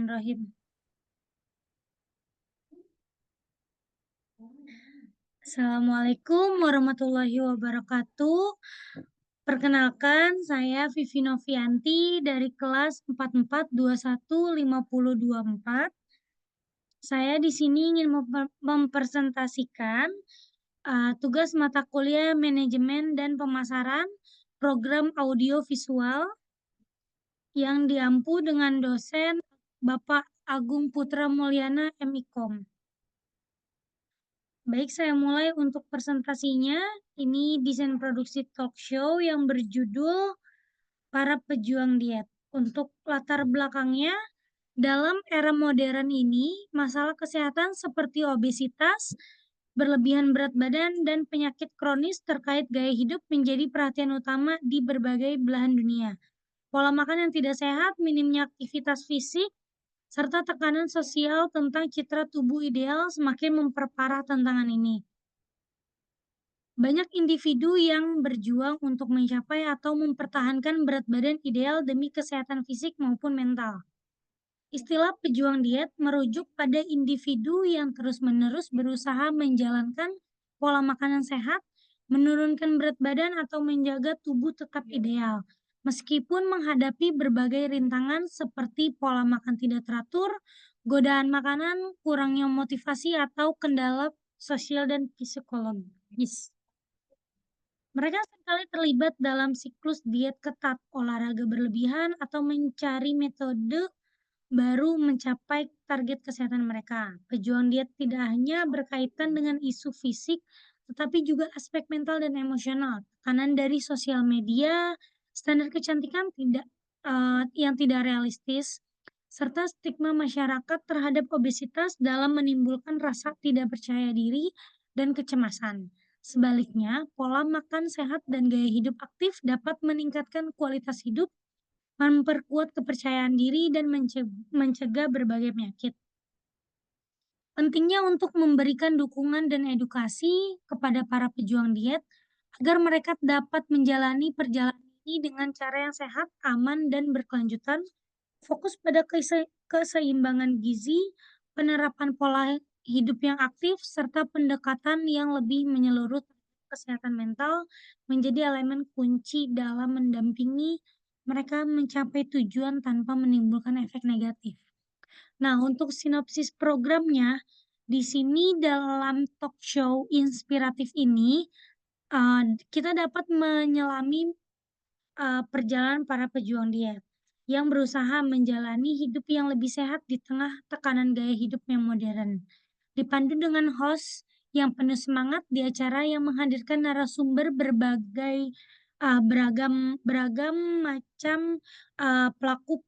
Bismillahirrahmanirrahim. Assalamualaikum warahmatullahi wabarakatuh. Perkenalkan, saya Vivi Novianti dari kelas 44215024. Saya di sini ingin mempresentasikan tugas mata kuliah Manajemen dan Pemasaran Program Audio Visual yang diampu dengan dosen Bapak Agung Putra Mulyana MIKOM. Baik, saya mulai untuk presentasinya. Ini desain produksi talk show yang berjudul Para Pejuang Diet. Untuk latar belakangnya, dalam era modern ini, masalah kesehatan seperti obesitas, berlebihan berat badan, dan penyakit kronis terkait gaya hidup menjadi perhatian utama di berbagai belahan dunia. Pola makan yang tidak sehat, minimnya aktivitas fisik, serta tekanan sosial tentang citra tubuh ideal semakin memperparah tantangan ini. Banyak individu yang berjuang untuk mencapai atau mempertahankan berat badan ideal demi kesehatan fisik maupun mental. Istilah pejuang diet merujuk pada individu yang terus-menerus berusaha menjalankan pola makanan sehat, menurunkan berat badan atau menjaga tubuh tetap ideal. Meskipun menghadapi berbagai rintangan seperti pola makan tidak teratur, godaan makanan, kurangnya motivasi, atau kendala sosial dan psikologis. Mereka seringkali terlibat dalam siklus diet ketat, olahraga berlebihan, atau mencari metode baru mencapai target kesehatan mereka. Pejuang diet tidak hanya berkaitan dengan isu fisik, tetapi juga aspek mental dan emosional. Tekanan dari sosial media, standar kecantikan yang tidak realistis, serta stigma masyarakat terhadap obesitas dalam menimbulkan rasa tidak percaya diri dan kecemasan. Sebaliknya, pola makan sehat dan gaya hidup aktif dapat meningkatkan kualitas hidup, memperkuat kepercayaan diri, dan mencegah berbagai penyakit. Pentingnya untuk memberikan dukungan dan edukasi kepada para pejuang diet agar mereka dapat menjalani perjalanan ini dengan cara yang sehat, aman, dan berkelanjutan, fokus pada keseimbangan gizi, penerapan pola hidup yang aktif, serta pendekatan yang lebih menyeluruh kesehatan mental menjadi elemen kunci dalam mendampingi mereka mencapai tujuan tanpa menimbulkan efek negatif. Nah, untuk sinopsis programnya, di sini dalam talk show inspiratif ini, kita dapat menyelami perjalanan para pejuang diet yang berusaha menjalani hidup yang lebih sehat di tengah tekanan gaya hidup yang modern. Dipandu dengan host yang penuh semangat di acara yang menghadirkan narasumber beragam macam pelaku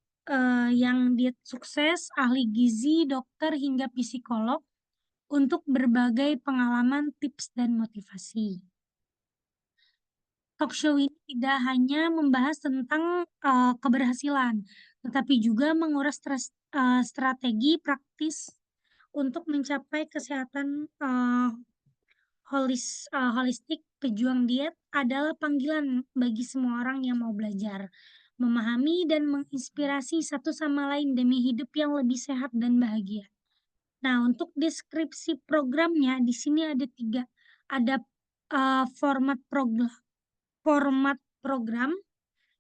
yang diet sukses, ahli gizi, dokter, hingga psikolog untuk berbagai pengalaman, tips, dan motivasi. Talk show ini tidak hanya membahas tentang keberhasilan, tetapi juga menguras strategi praktis untuk mencapai kesehatan holistik. Pejuang diet adalah panggilan bagi semua orang yang mau belajar, memahami, dan menginspirasi satu sama lain demi hidup yang lebih sehat dan bahagia. Nah, untuk deskripsi programnya di sini ada 3. Ada format program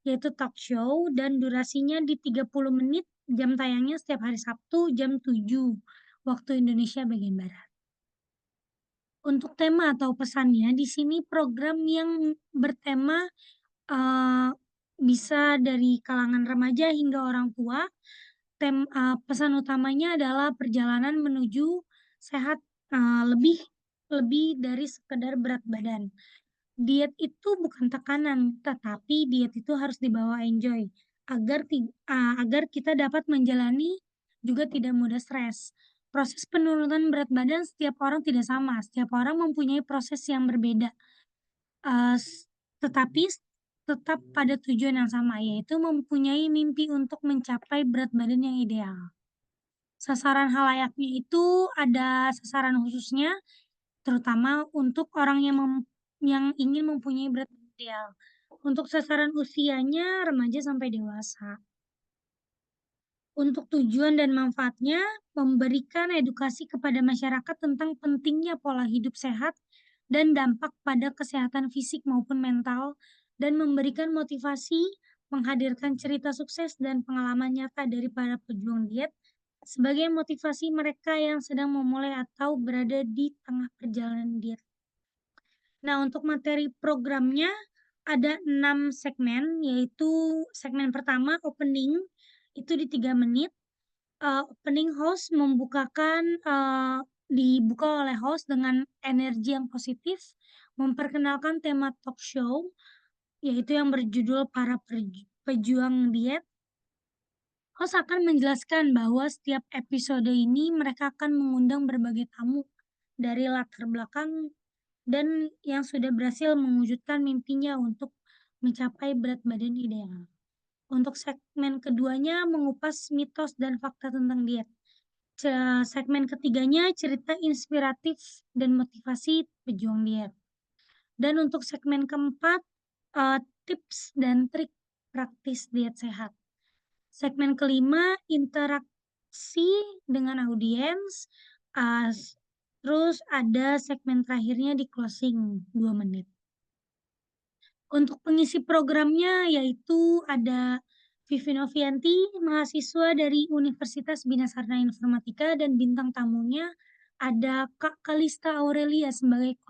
yaitu talk show dan durasinya di 30 menit, jam tayangnya setiap hari Sabtu jam 7 waktu Indonesia bagian Barat. Untuk tema atau pesannya di sini program yang bertema bisa dari kalangan remaja hingga orang tua. Pesan utamanya adalah perjalanan menuju sehat, lebih dari sekedar berat badan. Diet itu bukan tekanan, tetapi diet itu harus dibawa enjoy agar kita dapat menjalani juga tidak mudah stres. Proses penurunan berat badan setiap orang tidak sama, setiap orang mempunyai proses yang berbeda, tetapi tetap pada tujuan yang sama, yaitu mempunyai mimpi untuk mencapai berat badan yang ideal. Sasaran halayaknya itu ada sasaran khususnya, terutama untuk orang yang ingin mempunyai berat badan ideal. Untuk sasaran usianya remaja sampai dewasa. Untuk tujuan dan manfaatnya, memberikan edukasi kepada masyarakat tentang pentingnya pola hidup sehat dan dampak pada kesehatan fisik maupun mental, dan memberikan motivasi, menghadirkan cerita sukses dan pengalaman nyata dari para pejuang diet sebagai motivasi mereka yang sedang memulai atau berada di tengah perjalanan diet. Nah, untuk materi programnya ada 6 segmen, yaitu segmen pertama opening, itu di 3 menit. Opening host dibuka oleh host dengan energi yang positif, memperkenalkan tema talk show, yaitu yang berjudul Para Pejuang Diet. Host akan menjelaskan bahwa setiap episode ini mereka akan mengundang berbagai tamu dari latar belakang dan yang sudah berhasil mewujudkan mimpinya untuk mencapai berat badan ideal. Untuk segmen keduanya mengupas mitos dan fakta tentang diet. Segmen ketiganya cerita inspiratif dan motivasi pejuang diet. Dan untuk segmen keempat, tips dan trik praktis diet sehat. Segmen kelima, interaksi dengan audiens. Uh, Terus ada segmen terakhirnya di closing 2 menit. Untuk pengisi programnya yaitu ada Vivi Novianti, mahasiswa dari Universitas Bina Sarana Informatika, dan bintang tamunya ada Kak Kalista Aurelia sebagai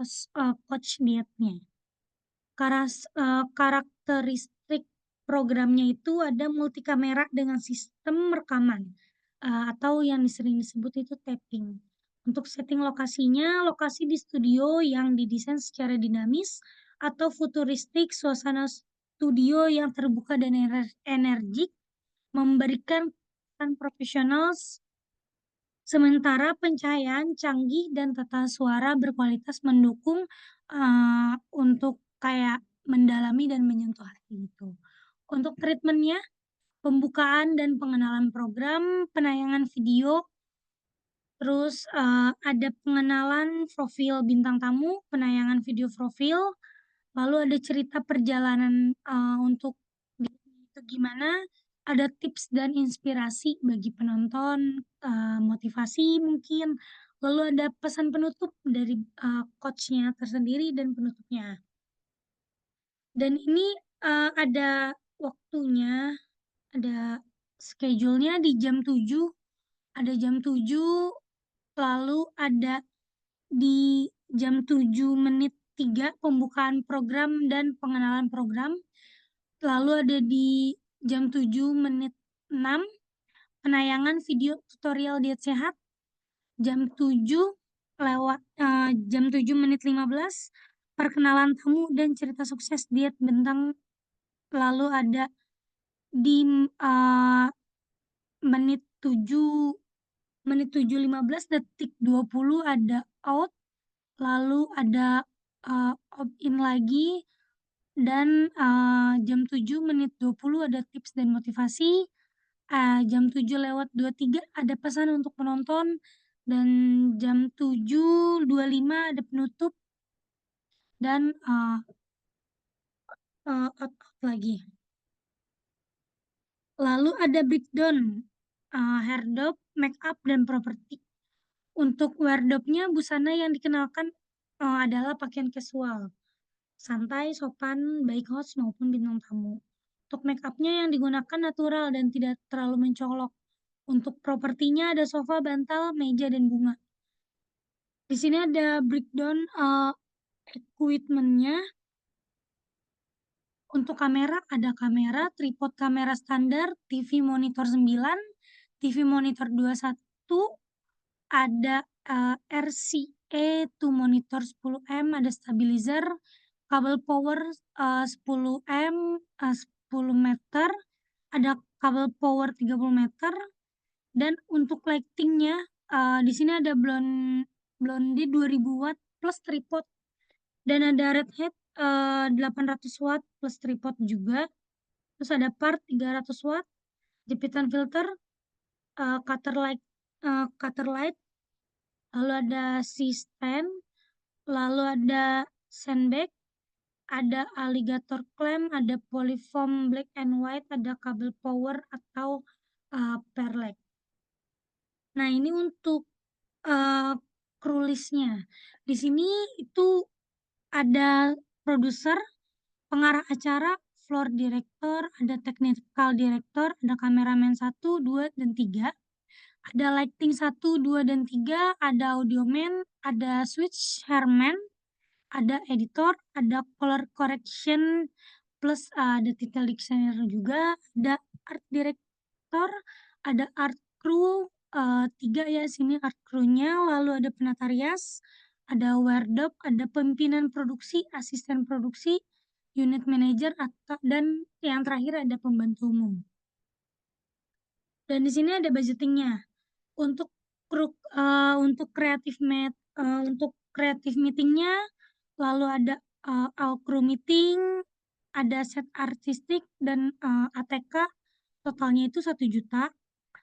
coach dietnya. Karakteristik programnya itu ada multikamera dengan sistem rekaman atau yang sering disebut itu tapping. Untuk setting lokasinya, lokasi di studio yang didesain secara dinamis atau futuristik, suasana studio yang terbuka dan energik, memberikan kesan profesional, sementara pencahayaan canggih dan tata suara berkualitas mendukung untuk kayak mendalami dan menyentuh hati itu. Untuk treatmentnya, pembukaan dan pengenalan program, penayangan video, terus ada pengenalan profil bintang tamu, penayangan video profil, lalu ada cerita perjalanan untuk itu gimana, ada tips dan inspirasi bagi penonton, motivasi mungkin, lalu ada pesan penutup dari coach-nya tersendiri dan penutupnya. Dan ini ada waktunya, ada schedule-nya di jam 7, ada jam 7, lalu ada di jam 7 menit 3 pembukaan program dan pengenalan program. Lalu ada di jam 7 menit 6 penayangan video tutorial diet sehat. Jam 7 jam 7 menit 15 perkenalan tamu dan cerita sukses diet bentang. Lalu ada di menit 7 detik 20 ada out, lalu ada opt-in lagi, dan jam 7 menit 20 ada tips dan motivasi, jam 7:23 ada pesan untuk penonton, dan jam 7:25 ada penutup, dan out lagi. Lalu ada breakdown, hairdop, makeup, dan properti. Untuk wardrobe-nya, busana yang dikenalkan adalah pakaian casual, santai, sopan, baik host maupun bintang tamu. Untuk make up-nya yang digunakan natural dan tidak terlalu mencolok. Untuk propertinya ada sofa, bantal, meja, dan bunga. Di sini ada breakdown equipment-nya. Untuk kamera, ada kamera, tripod kamera standar, TV monitor 9, TV monitor 21, ada RCA to monitor 10M, ada stabilizer, kabel power 10M, 10 meter, ada kabel power 30 meter, dan untuk lightingnya di sini ada blondie 2000 watt plus tripod, dan ada red hat 800 watt plus tripod juga. Terus ada part 300 watt, jepitan filter, cutter light, lalu ada C-stand, lalu ada sandbag, ada alligator clamp, ada polyfoam black and white, ada kabel power atau per leg. Nah, ini untuk, eee, crew list-nya. Di sini itu ada produser, pengarah acara, floor director, ada technical director, ada kameramen 1, 2, dan 3, ada lighting 1, 2, dan 3, ada audioman, ada switch hairman, ada editor, ada color correction, plus ada title designer juga, ada art director, ada art crew, 3 ya sini art crew-nya, lalu ada penata rias, ada wardrobe, ada pimpinan produksi, asisten produksi, unit manager, dan yang terakhir ada pembantu umum. Dan di sini ada budgeting-nya. Untuk untuk creative meeting-nya, lalu ada, all crew meeting, ada set artistik dan, ATK, totalnya itu 1 juta.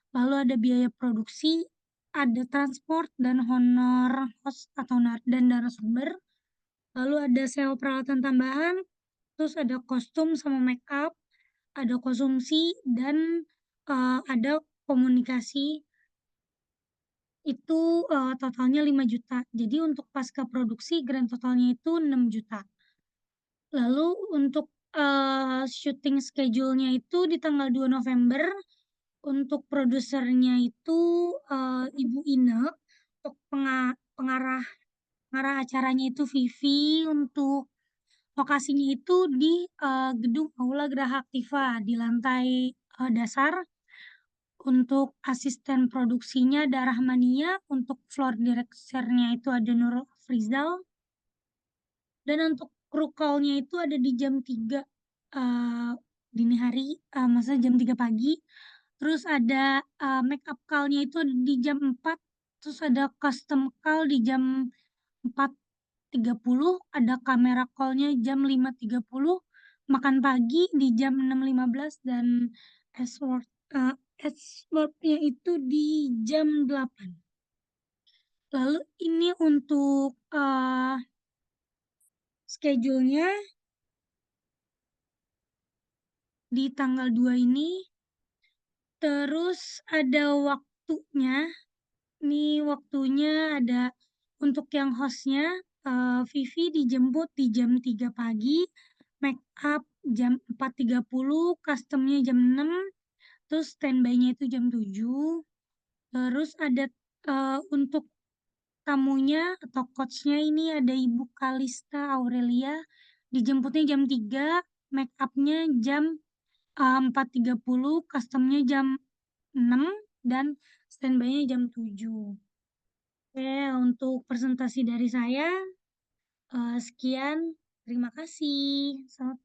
Lalu ada biaya produksi, ada transport dan honor host atau dan narasumber, lalu ada sewa peralatan tambahan, terus ada kostum sama make up, ada konsumsi dan, ada komunikasi, itu, totalnya 5 juta. Jadi untuk pasca produksi grand totalnya itu 6 juta. Lalu untuk, syuting schedule-nya itu di tanggal 2 November, untuk produsernya itu, Ibu Ine, untuk pengarah acaranya itu Vivi, untuk lokasinya itu di, gedung Aula Geraha Aktiva di lantai, dasar. Untuk asisten produksinya ada Rahmania, untuk floor director-nya itu ada Nurul Afrizal, dan untuk crew call-nya itu ada di jam 3, dini hari, maksudnya jam 3 pagi. Terus ada, make up call-nya itu ada di jam 4, terus ada custom call di jam 4.30, ada kamera call-nya jam 5.30, makan pagi di jam 6.15, dan escortnya itu di jam 8. Lalu ini untuk, schedule-nya di tanggal 2 ini, terus ada waktunya. Ini waktunya ada untuk yang host-nya, Vivi dijemput di jam 3 pagi, make up jam 4.30, custom-nya jam 6, terus standby-nya itu jam 7. Terus ada, untuk tamunya atau coach-nya ini ada Ibu Kalista Aurelia, dijemputnya jam 3, make up-nya jam, 4.30, custom-nya jam 6, dan standby-nya jam 7. Oke, untuk presentasi dari saya, sekian. Terima kasih. Selamat